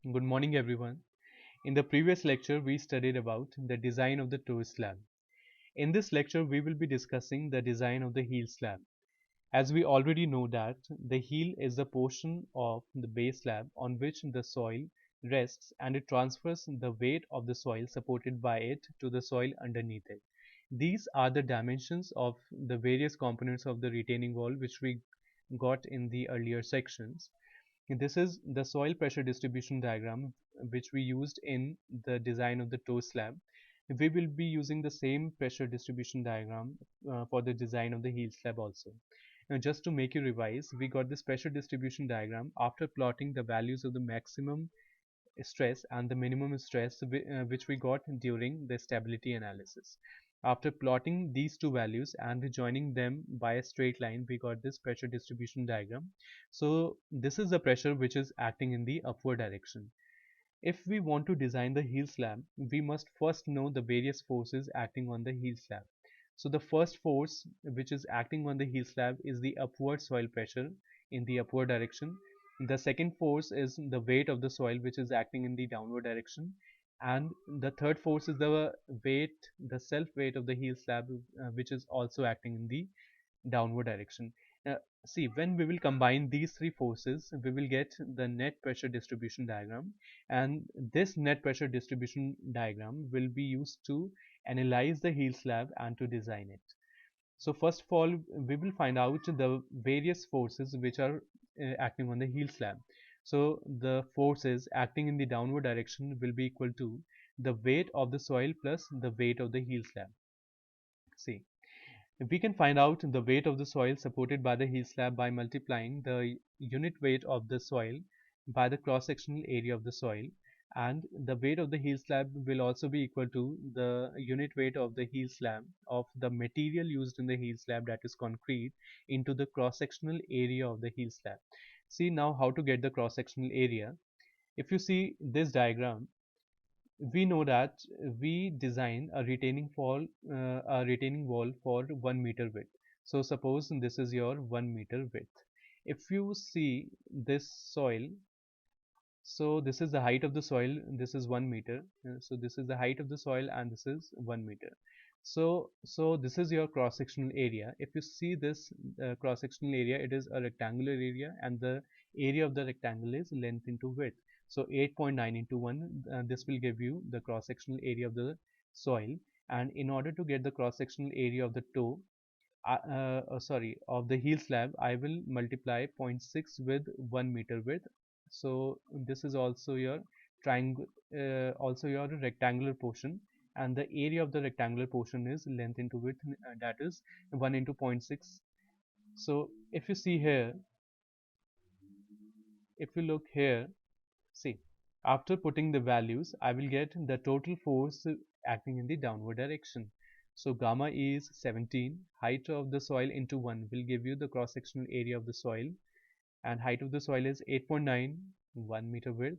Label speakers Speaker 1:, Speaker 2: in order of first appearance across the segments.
Speaker 1: Good morning, everyone. In the previous lecture, we studied about the design of the toe slab. In this lecture, we will be discussing the design of the heel slab. As we already know that the heel is the portion of the base slab on which the soil rests and it transfers the weight of the soil supported by it to the soil underneath it. These are the dimensions of the various components of the retaining wall which we got in the earlier sections. This is the soil pressure distribution diagram which we used in the design of the toe slab. We will be using the same pressure distribution diagram for the design of the heel slab also. Now, just to make you revise, we got this pressure distribution diagram after plotting the values of the maximum stress and the minimum stress which we got during the stability analysis. After plotting these two values and joining them by a straight line, we got this pressure distribution diagram. So this is the pressure which is acting in the upward direction. If we want to design the heel slab, we must first know the various forces acting on the heel slab. So the first force which is acting on the heel slab is the upward soil pressure in the upward direction. The second force is the weight of the soil which is acting in the downward direction. And the third force is the weight, the self weight of the heel slab which is also acting in the downward direction. Uh, See, when we will combine these three forces, we will get the net pressure distribution diagram, and this net pressure distribution diagram will be used to analyze the heel slab and to design it. So first of all, we will find out the various forces which are acting on the heel slab. So the forces acting in the downward direction will be equal to the weight of the soil plus the weight of the heel slab. See, we can find out the weight of the soil supported by the heel slab by multiplying the unit weight of the soil by the cross-sectional area of the soil, and the weight of the heel slab will also be equal to the unit weight of the heel slab of the material used in the heel slab, that is concrete, into the cross-sectional area of the heel slab. See now how to get the cross-sectional area. If you see this diagram, we know that we design a retaining wall for 1 meter width. So suppose this is your 1 meter width. If you see this soil, so this is the height of the soil, this is 1 meter. So this is the height of the soil and this is 1 meter. So this is your cross sectional area. If you see this cross sectional area, it is a rectangular area and the area of the rectangle is length into width. So 8.9 into 1, this will give you the cross sectional area of the soil. And in order to get the cross sectional area of the toe, of the heel slab, I will multiply zero point 0.6 with 1 meter width. So this is also your triangle, also your rectangular portion, and the area of the rectangular portion is length into width, that is 1 into zero point 0.6. So if you see here, if you look here, see, after putting the values, I will get the total force acting in the downward direction. So gamma is 17, height of the soil into 1 will give you the cross-sectional area of the soil, and height of the soil is 8.9, 1 meter width.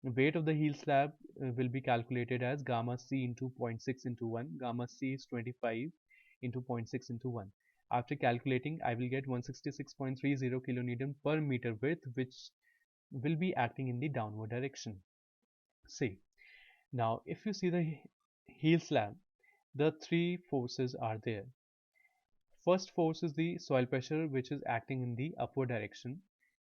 Speaker 1: Weight of the heel slab will be calculated as gamma c into 0.6 into 1. Gamma c is 25 into 0.6 into 1. After calculating, I will get 166.30 kilonewton per meter width, which will be acting in the downward direction. See, now if you see the heel slab, the three forces are there. First force is the soil pressure which is acting in the upward direction.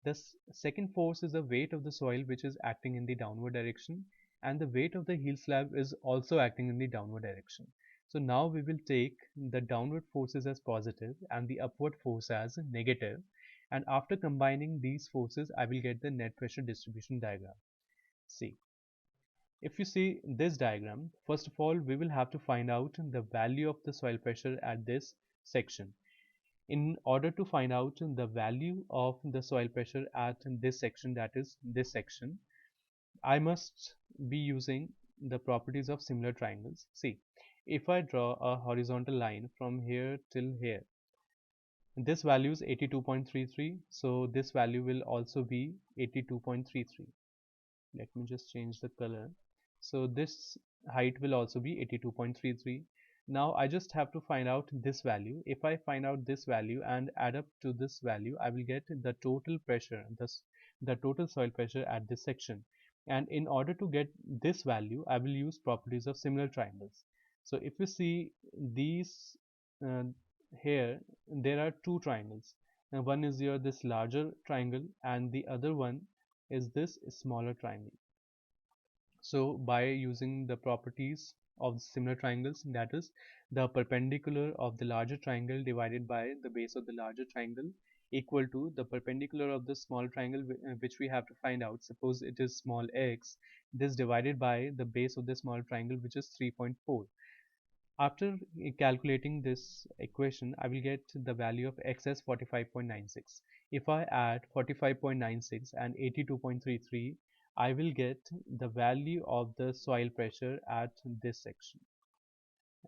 Speaker 1: The second force is the weight of the soil which is acting in the downward direction, and the weight of the heel slab is also acting in the downward direction. So now we will take the downward forces as positive and the upward force as negative, and after combining these forces I will get the net pressure distribution diagram. See, if you see this diagram, first of all we will have to find out the value of the soil pressure at this section. In order to find out the value of the soil pressure at this section, that is this section, I must be using the properties of similar triangles. See, if I draw a horizontal line from here till here, this value is 82.33, so this value will also be 82.33. Let me just change the color. So this height will also be 82.33. Now I just have to find out this value. If I find out this value and add up to this value, I will get the total pressure, the total soil pressure at this section. And in order to get this value, I will use properties of similar triangles. So if you see these uh, here, there are two triangles. One is your this larger triangle and the other one is this smaller triangle. So by using the properties of similar triangles, that is the perpendicular of the larger triangle divided by the base of the larger triangle equal to the perpendicular of the small triangle, which we have to find out. Suppose it is small x, this divided by the base of the small triangle, which is 3.4. After calculating this equation, I will get the value of x as 45.96. If I add 45.96 and 82.33, I will get the value of the soil pressure at this section.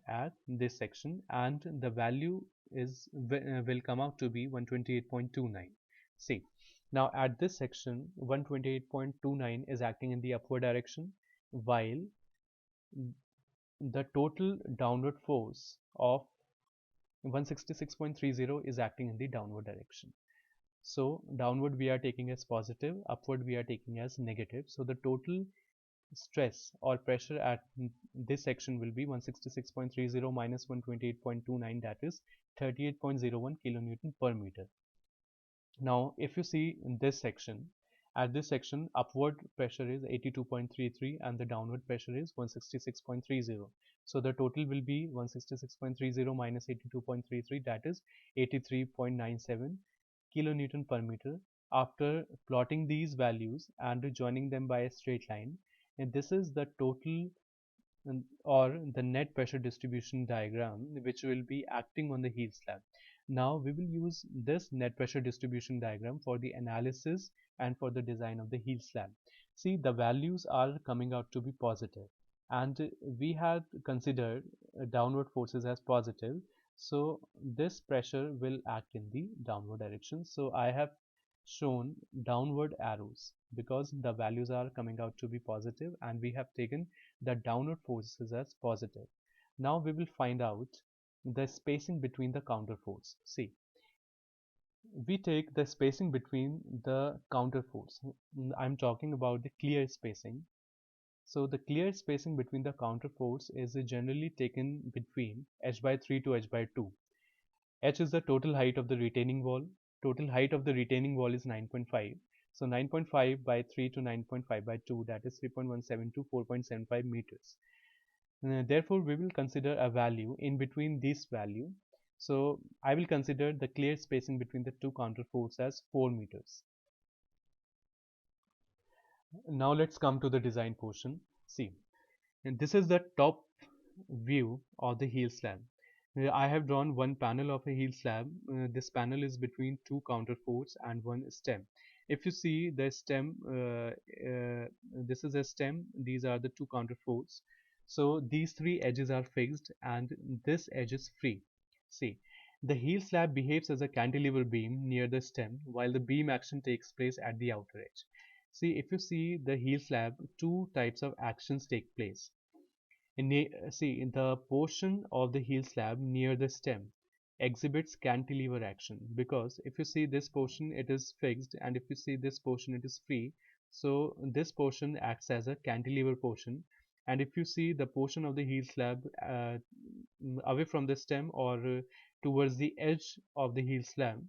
Speaker 1: And the value is will come out to be 128.29. See, now at this section 128.29 is acting in the upward direction, while the total downward force of 166.30 is acting in the downward direction. So downward we are taking as positive, upward we are taking as negative. So the total stress or pressure at this section will be 166.30 minus 128.29, that is 38.01 kilonewton per meter. Now if you see in this section, at this section upward pressure is 82.33 and the downward pressure is 166.30. So the total will be 166.30 minus 82.33, that is 83.97 kilonewton per meter. After plotting these values and joining them by a straight line, and this is the total or the net pressure distribution diagram which will be acting on the heel slab. Now we will use this net pressure distribution diagram for the analysis and for the design of the heel slab. See, the values are coming out to be positive, and we had considered downward forces as positive, so this pressure will act in the downward direction. So I have shown downward arrows because the values are coming out to be positive and we have taken the downward forces as positive. Now we will find out the spacing between the counterforts. See, we take the spacing between the counterforts. I'm talking about the clear spacing. So the clear spacing between the counterforts is generally taken between h by 3 to h by 2. H is the total height of the retaining wall. Total height of the retaining wall is 9.5. So 9.5 by 3 to 9.5 by 2, that is 3.17 to 4.75 meters. Therefore, we will consider a value in between this value. So I will consider the clear spacing between the two counterforts as 4 meters. Now let's come to the design portion. See, and this is the top view of the heel slab. I have drawn one panel of a heel slab. This panel is between two counterforts and one stem. If you see the stem, this is a stem, these are the two counterforts. So these three edges are fixed and this edge is free. See, the heel slab behaves as a cantilever beam near the stem while the beam action takes place at the outer edge. See, if you see the heel slab, two types of actions take place. See, in the portion of the heel slab near the stem exhibits cantilever action, because if you see this portion it is fixed and if you see this portion it is free. So this portion acts as a cantilever portion, and if you see the portion of the heel slab away from the stem or towards the edge of the heel slab,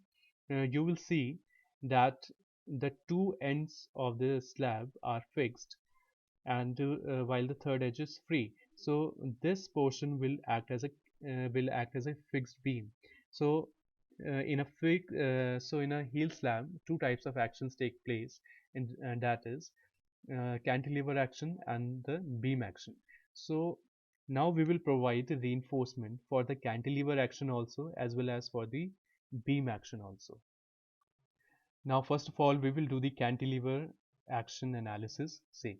Speaker 1: you will see that the two ends of the slab are fixed and while the third edge is free. So this portion will act as a fixed beam. So in a heel slab, two types of actions take place, and that is cantilever action and the beam action. So now we will provide the reinforcement for the cantilever action also as well as for the beam action also. Now first of all we will do the cantilever action analysis. See,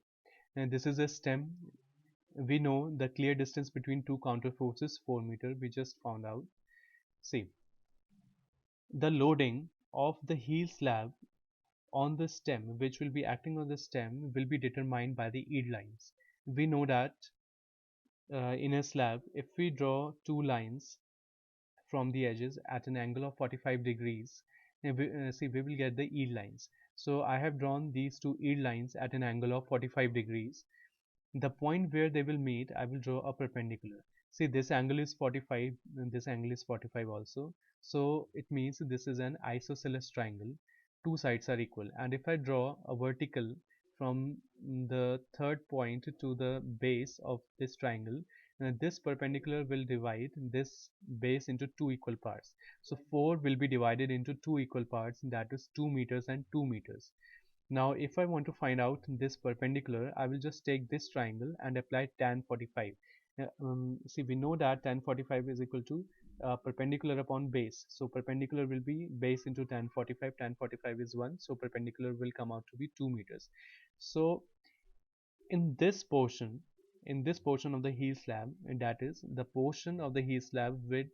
Speaker 1: and this is a stem. We know the clear distance between two counterforts is 4 meters. We just found out. See, the loading of the heel slab on the stem, which will be acting on the stem, will be determined by the yield lines. We know that in a slab, if we draw two lines from the edges at an angle of 45 degrees, we will get the yield lines. So I have drawn these two yield lines at an angle of 45 degrees. The point where they will meet, I will draw a perpendicular. See, this angle is 45 and this angle is 45 also. So it means this is an isosceles triangle. Two sides are equal. And if I draw a vertical from the third point to the base of this triangle, this perpendicular will divide this base into two equal parts. So 4 will be divided into two equal parts, that is 2 meters and 2 meters. Now if I want to find out this perpendicular, I will just take this triangle and apply tan 45. See, we know that tan 45 is equal to perpendicular upon base. So perpendicular will be base into tan 45. Tan 45 is 1. So perpendicular will come out to be 2 meters. So in this portion, of the heel slab, that is the portion of the heel slab with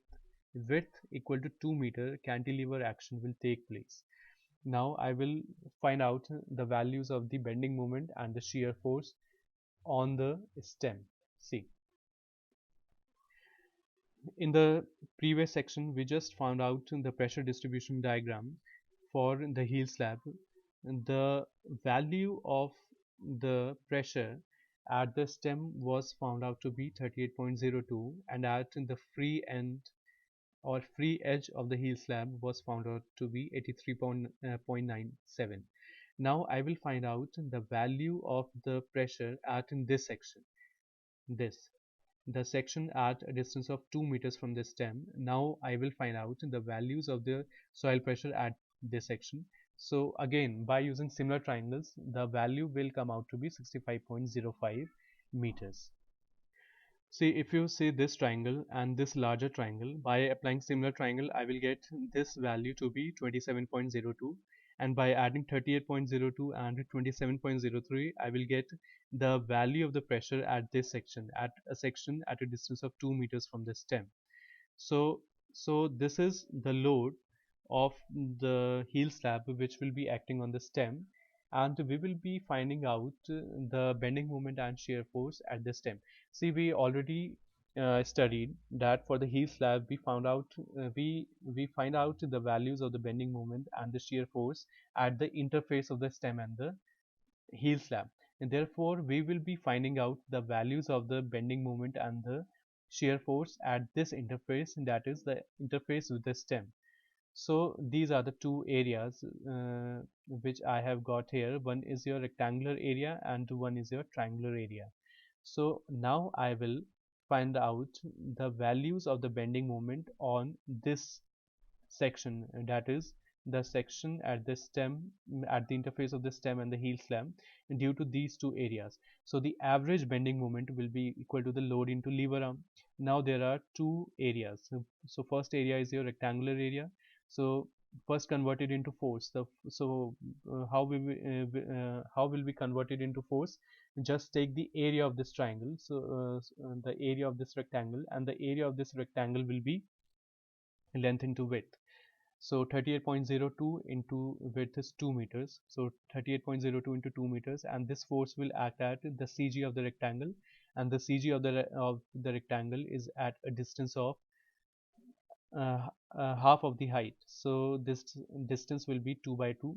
Speaker 1: width equal to 2 meter, cantilever action will take place. Now I will find out the values of the bending moment and the shear force on the stem. See, in the previous section we just found out the pressure distribution diagram for the heel slab. The value of the pressure at the stem was found out to be 38.02, and at the free end or free edge of the heel slab was found out to be 83.97. Now I will find out the value of the pressure at in this section. The section at a distance of 2 meters from the stem. Now I will find out the values of the soil pressure at this section. So again, by using similar triangles, the value will come out to be 65.05 meters. See, if you see this triangle and this larger triangle, by applying similar triangle, I will get this value to be 27.02, and by adding 38.02 and 27.03, I will get the value of the pressure at this section, at a distance of 2 meters from the stem. So this is the load of the heel slab which will be acting on the stem, and we will be finding out the bending moment and shear force at the stem. See, we already studied that for the heel slab we found out we find out the values of the bending moment and the shear force at the interface of the stem and the heel slab, and therefore we will be finding out the values of the bending moment and the shear force at this interface, that is the interface with the stem. So these are the two areas which I have got here. One is your rectangular area and one is your triangular area. So now I will find out the values of the bending moment on this section, that is the section at the stem, at the interface of the stem and the heel slab, due to these two areas. So the average bending moment will be equal to the load into lever arm. Now there are two areas. So first area is your rectangular area. So first convert it into force. How will we convert it into force? Just take the area of this triangle. So the area of this rectangle, and the area of this rectangle will be length into width. So 38.02 into width is 2 meters. So 38.02 into 2 meters, and this force will act at the CG of the rectangle, and the CG of the rectangle is at a distance of half of the height. So this distance will be 2 by 2,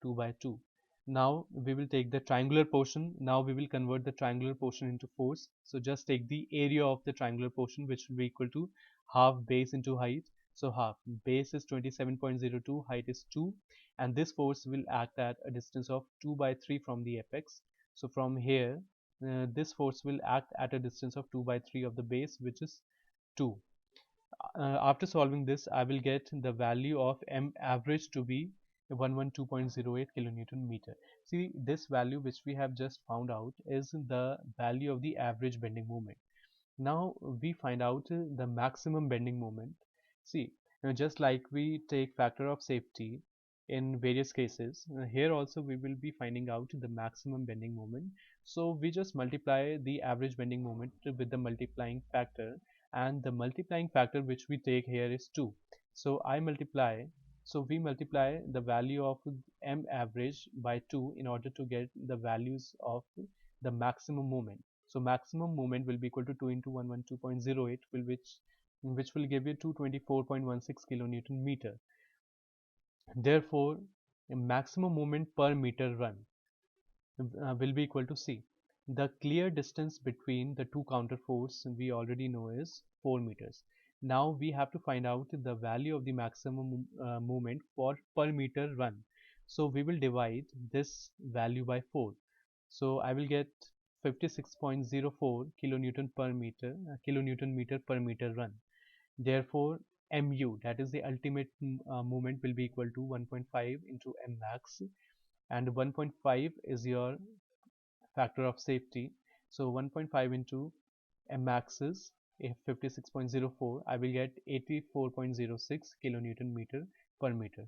Speaker 1: 2 by 2. Now we will take the triangular portion. Now we will convert the triangular portion into force. So just take the area of the triangular portion, which will be equal to half base into height. So half base is 27.02, height is 2, and this force will act at a distance of 2 by 3 from the apex. So from here, this force will act at a distance of 2 by 3 of the base, which is 2. After solving this, I will get the value of m average to be 112.08 kilonewton meter. See, this value which we have just found out is the value of the average bending moment. Now we find out the maximum bending moment. See, just like we take factor of safety in various cases, here also we will be finding out the maximum bending moment. So we just multiply the average bending moment with the multiplying factor, and the multiplying factor which we take here is 2. So we multiply the value of m average by 2 in order to get the values of the maximum moment. So maximum moment will be equal to 2 into 112.08, which will give you 224.16 kilonewton meter. Therefore a maximum moment per meter run will be equal to C. The clear distance between the two counterforts we already know is 4 meters. Now we have to find out the value of the maximum moment for per meter run. So we will divide this value by 4. So I will get 56.04 kilonewton per meter, kilonewton meter per meter run. Therefore, mu, that is the ultimate moment, will be equal to 1.5 into m max, and 1.5 is your factor of safety. So 1.5 into m max is 56.04. I will get 84.06 kilonewton meter per meter.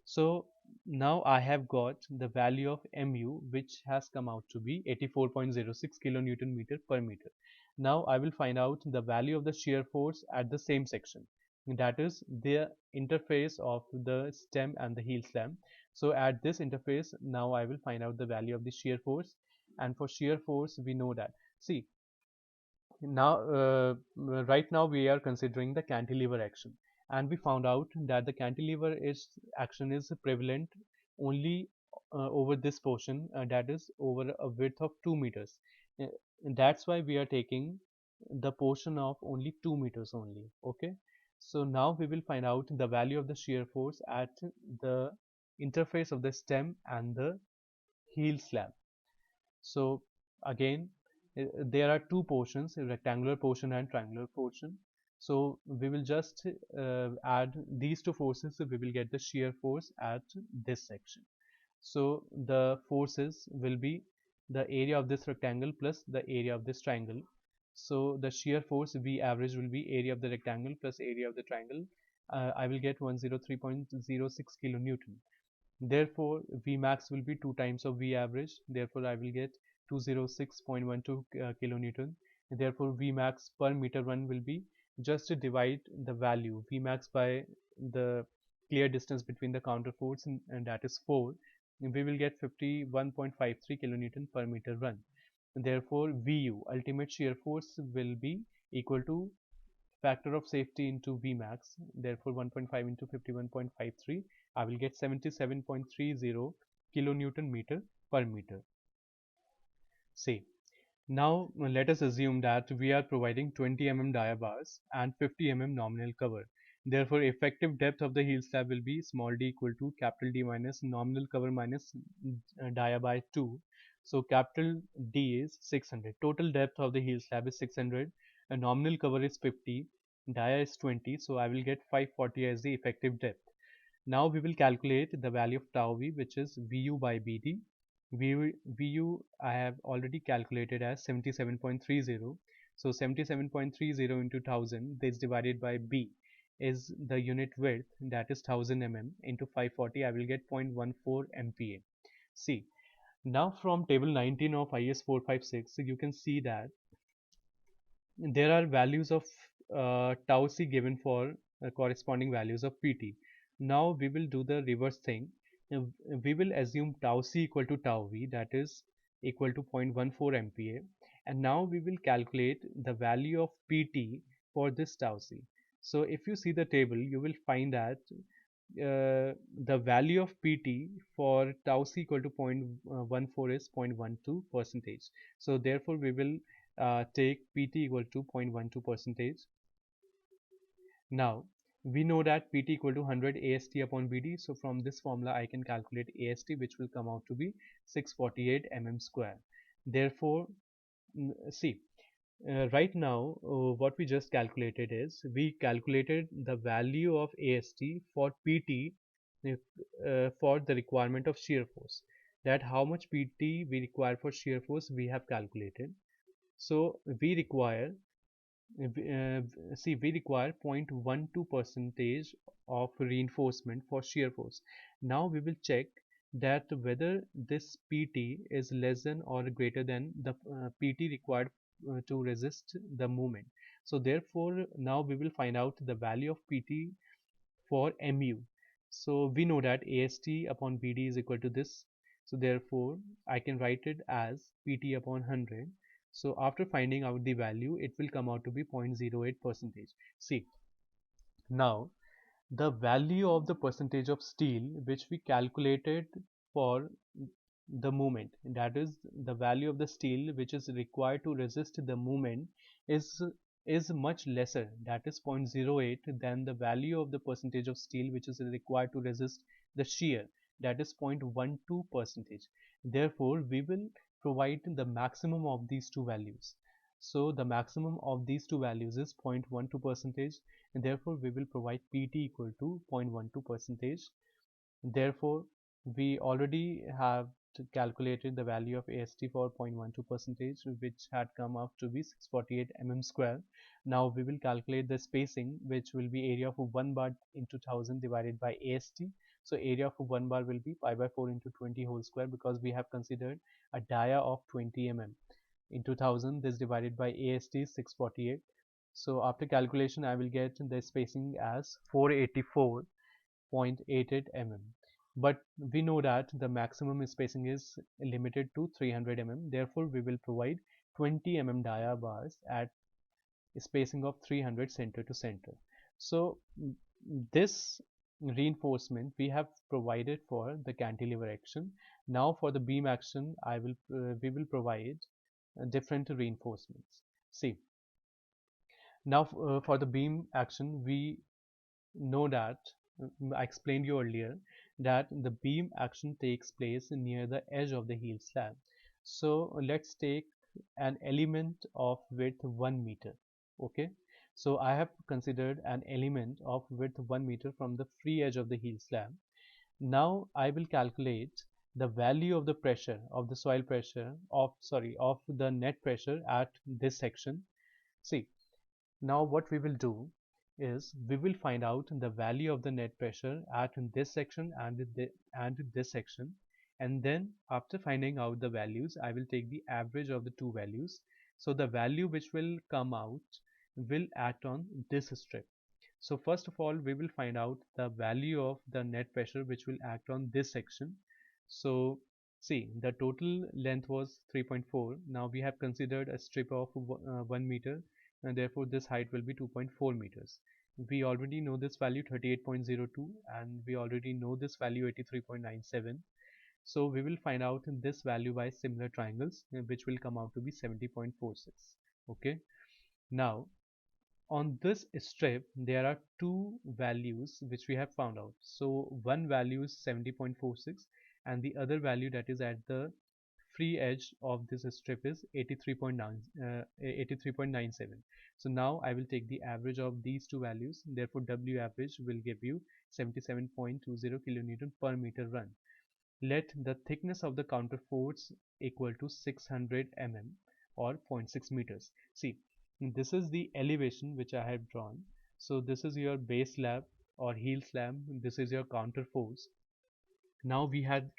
Speaker 1: So now I have got the value of mu, which has come out to be 84.06 kilonewton meter per meter. Now I will find out the value of the shear force at the same section, that is the interface of the stem and the heel slab. So at this interface, now I will find out the value of the shear force, and for shear force we know that, see, now right now we are considering the cantilever action, and we found out that the cantilever action is prevalent only over this portion, that is over a width of 2 meters. And that's why we are taking the portion of only 2 meters only. Okay, so now we will find out the value of the shear force at the interface of the stem and the heel slab. So again, there are two portions, a rectangular portion and triangular portion. So we will just add these two forces, so we will get the shear force at this section. So the forces will be the area of this rectangle plus the area of this triangle. So the shear force V average will be area of the rectangle plus area of the triangle. I will get 103.06 kilonewton. Therefore, Vmax will be 2 times of V average. Therefore, I will get 206.12 kilonewton. Therefore, Vmax per meter run will be, just to divide the value Vmax by the clear distance between the counterforts, and that is 4. We will get 51.53 kilonewton per meter run. Therefore, Vu, ultimate shear force, will be equal to factor of safety into Vmax. Therefore, 1.5 into 51.53, I will get 77.30 kilonewton meter per meter. See, now let us assume that we are providing 20 mm dia bars and 50 mm nominal cover. Therefore, effective depth of the heel slab will be small d equal to capital D minus nominal cover minus dia by 2. So capital D is 600. Total depth of the heel slab is 600. A nominal cover is 50. Dia is 20. So I will get 540 as the effective depth. Now we will calculate the value of tau v, which is Vu by Bd. Vu I have already calculated as 77.30. So 77.30 into 1000, this divided by B is the unit width, that is 1000 mm, into 540, I will get 0.14 MPa. See, now from table 19 of IS 456, you can see that there are values of tau c given for corresponding values of PT. Now we will do the reverse thing. We will assume tau c equal to tau v, that is equal to 0.14 MPa, and now we will calculate the value of PT for this tau c. So if you see the table, you will find that the value of PT for tau c equal to 0.14 is 0.12 percentage. So therefore we will take PT equal to 0.12 percentage. Now we know that PT equal to 100 AST upon BD. So from this formula I can calculate AST, which will come out to be 648 mm square. Therefore, see, right now what we just calculated is, we calculated the value of AST for PT for the requirement of shear force, that how much PT we require for shear force we have calculated. So we require we require 0.12 percentage of reinforcement for shear force. Now we will check that whether this PT is less than or greater than the PT required to resist the movement. So therefore now we will find out the value of PT for mu. So we know that AST upon BD is equal to this. So therefore I can write it as PT upon 100. So after finding out the value, it will come out to be 0.08 percentage. See, now the value of the percentage of steel which we calculated for the moment, that is the value of the steel which is required to resist the movement, is is much lesser, that is 0.08, than the value of the percentage of steel which is required to resist the shear, that is 0.12 percentage. Therefore we will provide the maximum of these two values. So the maximum of these two values is 0.12 percentage, and therefore we will provide PT equal to 0.12 percentage. Therefore we already have calculated the value of AST for 0.12 percentage, which had come out to be 648 mm square. Now we will calculate the spacing, which will be area of 1 bar into 1000 divided by AST. So area of 1 bar will be pi by 4 into 20 whole square, because we have considered a dia of 20 mm. Into 1000, this divided by AST is 648. So after calculation I will get the spacing as 484.88 mm. But we know that the maximum spacing is limited to 300 mm. Therefore we will provide 20 mm dia bars at spacing of 300 center to center. So this reinforcement we have provided for the cantilever action. Now for the beam action we will provide different reinforcements. See, now for the beam action we know that I explained you earlier that the beam action takes place near the edge of the heel slab. So let's take an element of width 1 meter. Okay, so I have considered an element of width 1 meter from the free edge of the heel slab. Now I will calculate the value of the pressure of the soil pressure of the net pressure at this section. See, now what we will do is we will find out the value of the net pressure at this section and this section, and then after finding out the values I will take the average of the two values. So the value which will come out will act on this strip. So first of all we will find out the value of the net pressure which will act on this section. So see, the total length was 3.4. Now we have considered a strip of 1 meter, and therefore this height will be 2.4 meters. We already know this value 38.02, and we already know this value 83.97. So we will find out this value by similar triangles, which will come out to be 70.46. Okay, now on this strip there are two values which we have found out. So one value is 70.46, and the other value that is at the free edge of this strip is 83.97. So now I will take the average of these two values. Therefore W average will give you 77.20 kilonewton per meter run. Let the thickness of the counterforts equal to 600 mm or 0.6 meters. See, this is the elevation which I have drawn. So this is your base slab or heel slab. This is your counterforts. Now we have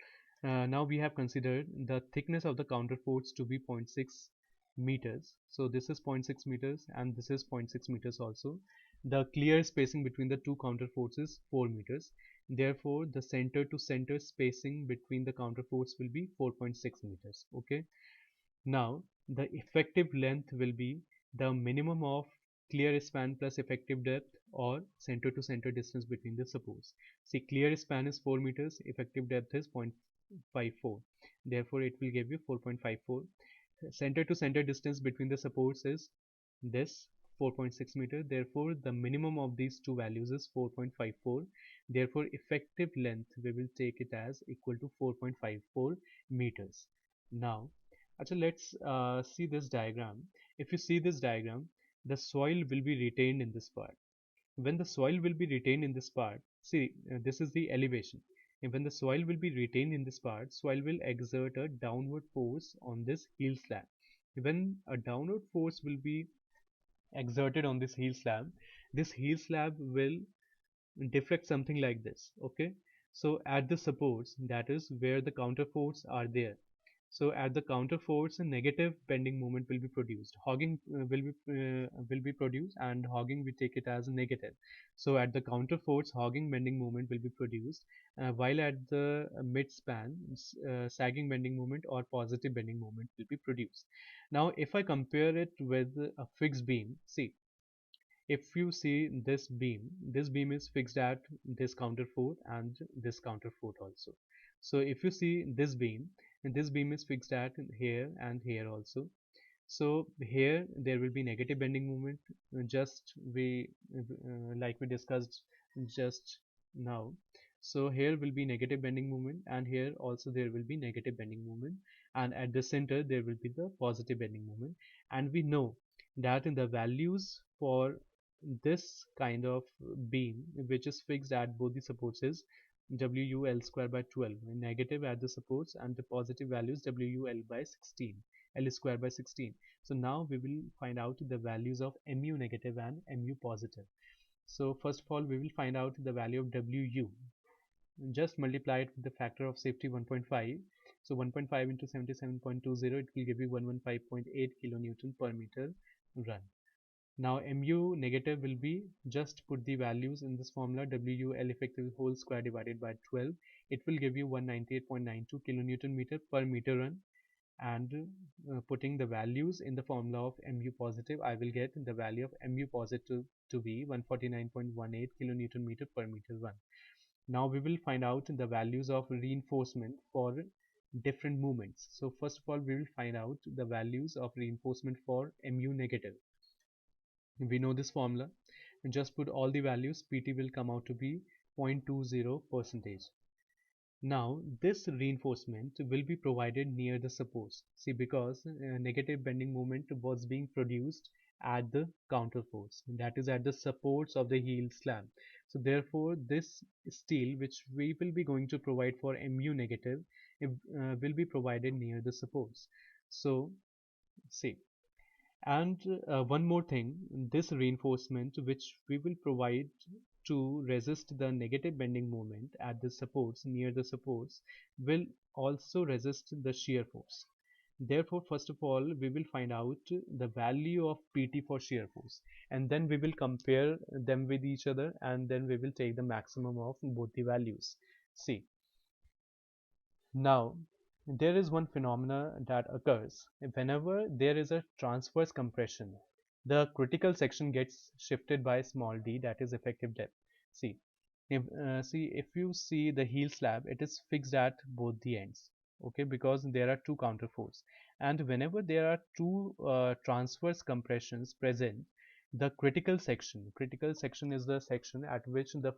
Speaker 1: considered the thickness of the counterforts to be 0.6 meters. So this is 0.6 meters and this is 0.6 meters also. The clear spacing between the two counterforts is 4 meters. Therefore the center to center spacing between the counterforts will be 4.6 meters. Okay, now the effective length will be the minimum of clear span plus effective depth or center to center distance between the supports. See, clear span is 4 meters, effective depth is 0.54. Therefore it will give you 4.54. Center to center distance between the supports is this 4.6 meter. Therefore the minimum of these two values is 4.54. Therefore effective length we will take it as equal to 4.54 meters. Now actually let's see this diagram. If you see this diagram, the soil will be retained in this part. When the soil will be retained in this part, see, this is the elevation. And when the soil will be retained in this part, soil will exert a downward force on this heel slab. When a downward force will be exerted on this heel slab will deflect something like this. Okay, so at the supports, that is where the counterforts are there. So at the counterforts a negative bending moment will be produced. Hogging will be produced, and hogging we take it as a negative. So at the counterforts hogging bending moment will be produced, while at the mid span sagging bending moment or positive bending moment will be produced. Now if I compare it with a fixed beam, see, if you see this beam is fixed at this counterfort and this counterfort also. So if you see this beam is fixed at here and here also. So here there will be negative bending moment, just we like we discussed just now. So here will be negative bending moment, and here also there will be negative bending moment, and at the center there will be the positive bending moment. And we know that in the values for this kind of beam which is fixed at both the supports is WUL square by 12, negative at the supports, and the positive values WUL by 16, L square by 16. So now we will find out the values of mu negative and mu positive. So first of all we will find out the value of WU. Just multiply it with the factor of safety 1.5. So 1.5 into 77.20, it will give you 115.8 kilonewton per meter run. Now mu negative will be, just put the values in this formula, WUL effective whole square divided by 12. It will give you 198.92 kilonewton meter per meter run. And putting the values in the formula of mu positive, I will get the value of mu positive to be 149.18 kilonewton meter per meter run. Now we will find out the values of reinforcement for different movements. So first of all we will find out the values of reinforcement for mu negative. We know this formula, and just put all the values, PT will come out to be 0.20%. Now this reinforcement will be provided near the supports. See, because negative bending moment was being produced at the counterforts, that is at the supports of the heel slab. So therefore this steel which we will be going to provide for mu negative will be provided near the supports. So see, and one more thing, this reinforcement which we will provide to resist the negative bending moment at the supports, near the supports, will also resist the shear force. Therefore, first of all, we will find out the value of PT for shear force, and then we will compare them with each other, and then we will take the maximum of both the values. See, now, there is one phenomena that occurs whenever there is a transverse compression. The critical section gets shifted by small d, that is effective depth. See, if you see the heel slab, it is fixed at both the ends. Okay, because there are two counterforts, and whenever there are two transverse compressions present, the critical section is the section at which the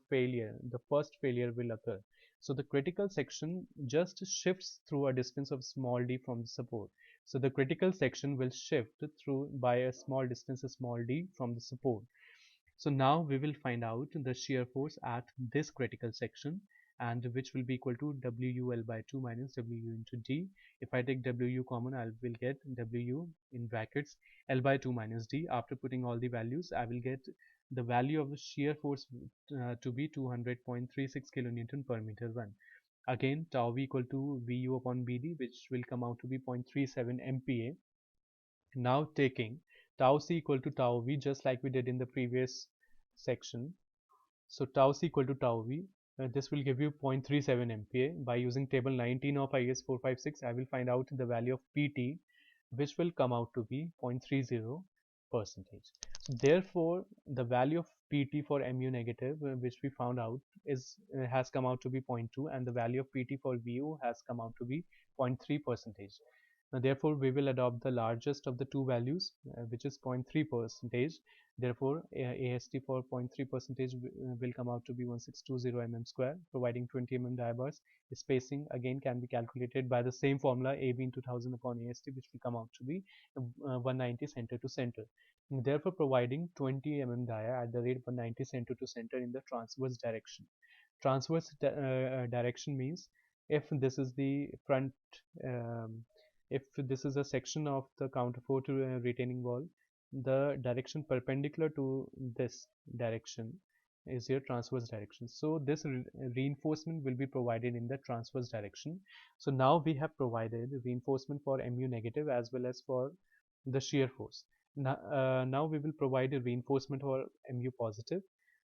Speaker 1: first failure will occur. So the critical section just shifts through a distance of small d from the support. So the critical section will shift through by a small distance, a small d from the support. So now we will find out the shear force at this critical section, and which will be equal to WUL by 2 minus WU into D. If I take WU common, I will get WU in brackets L by 2 minus D. After putting all the values, I will get the value of the shear force to be 200.36 kilonewton per meter run. Again, tau V equal to VU upon BD, which will come out to be 0.37 MPa. Now taking tau C equal to tau V, just like we did in the previous section. So tau C equal to tau V, this will give you 0.37 MPa. By using table 19 of IS 456, I will find out the value of PT, which will come out to be 0.30%. Therefore, the value of PT for mu negative, which we found out, has come out to be 0.2, and the value of PT for VU has come out to be 0.3%. Now, therefore, we will adopt the largest of the two values, which is 0.3%. Therefore, AST for 0.3% will come out to be 1620 mm square, providing 20 mm diabars. Spacing again can be calculated by the same formula, AB into 1000 upon AST, which will come out to be 190 center to center. Therefore, providing 20 mm dia at the rate 190 center to center in the transverse direction. Transverse direction means if this is the front, if this is a section of the counterfort retaining wall, the direction perpendicular to this direction is your transverse direction. So this reinforcement will be provided in the transverse direction. So now we have provided reinforcement for mu negative as well as for the shear force. Now we will provide a reinforcement for mu positive.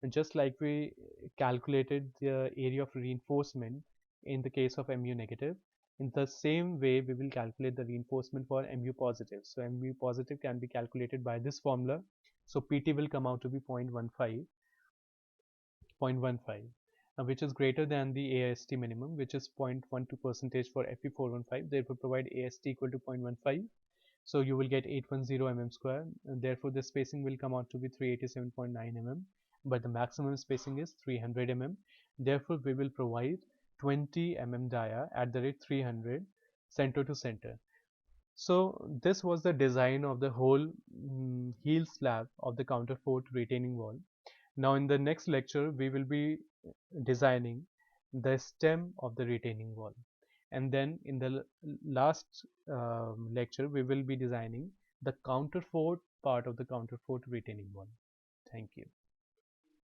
Speaker 1: And just like we calculated the area of reinforcement in the case of mu negative, in the same way we will calculate the reinforcement for mu positive. So mu positive can be calculated by this formula, So PT will come out to be 0.15, which is greater than the AST minimum, which is 0.12 percentage for Fe415. Therefore, provide AST equal to 0.15. So you will get 810 mm square. And therefore, the spacing will come out to be 387.9 mm, but the maximum spacing is 300 mm. Therefore, we will provide 20 mm dia at the rate 300 center to center. So this was the design of the whole heel slab of the counterfort retaining wall. Now in the next lecture, we will be designing the stem of the retaining wall. And then in the last lecture, we will be designing the counterfort part of the counterfort retaining wall. Thank you.